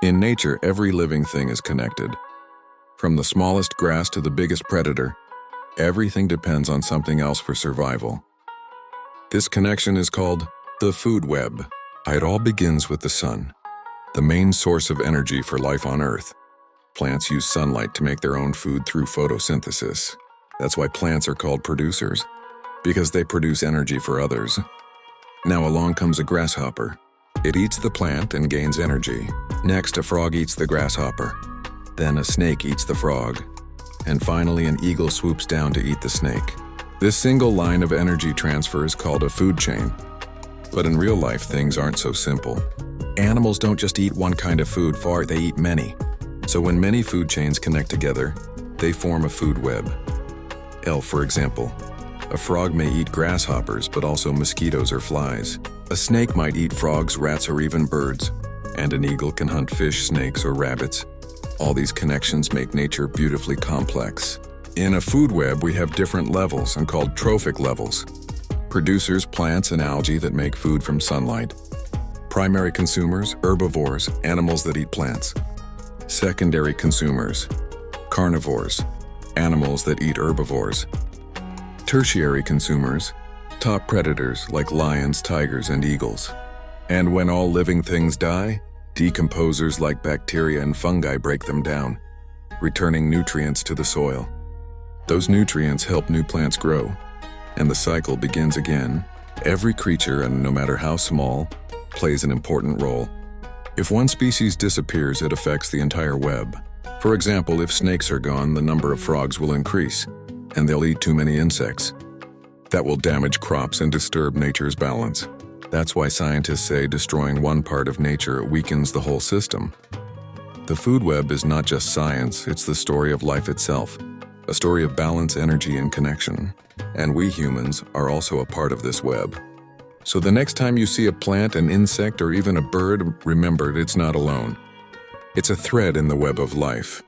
In nature, every living thing is connected. From the smallest grass to the biggest predator, everything depends on something else for survival. This connection is called the food web. It all begins with the sun, the main source of energy for life on Earth. Plants use sunlight to make their own food through photosynthesis. That's why plants are called producers, because they produce energy for others. Now along comes a grasshopper. It eats the plant and gains energy. Next, a frog eats the grasshopper. Then a snake eats the frog. And finally, an eagle swoops down to eat the snake. This single line of energy transfer is called a food chain. But in real life, things aren't so simple. Animals don't just eat one kind of food, they eat many. So when many food chains connect together, they form a food web. For example, a frog may eat grasshoppers, but also mosquitoes or flies. A snake might eat frogs, rats, or even birds. And an eagle can hunt fish, snakes, or rabbits. All these connections make nature beautifully complex. In a food web, we have different levels and called trophic levels. Producers, plants, and algae that make food from sunlight. Primary consumers, herbivores, animals that eat plants. Secondary consumers, carnivores, animals that eat herbivores. Tertiary consumers, top predators like lions, tigers, and eagles. And when all living things die, decomposers like bacteria and fungi break them down, returning nutrients to the soil. Those nutrients help new plants grow, and the cycle begins again. Every creature, and no matter how small, plays an important role. If one species disappears, it affects the entire web. For example, if snakes are gone, the number of frogs will increase, and they'll eat too many insects. That will damage crops and disturb nature's balance. That's why scientists say destroying one part of nature weakens the whole system. The food web is not just science, it's the story of life itself, a story of balance, energy, and connection. And we humans are also a part of this web. So the next time you see a plant, an insect, or even a bird, remember it's not alone. It's a thread in the web of life.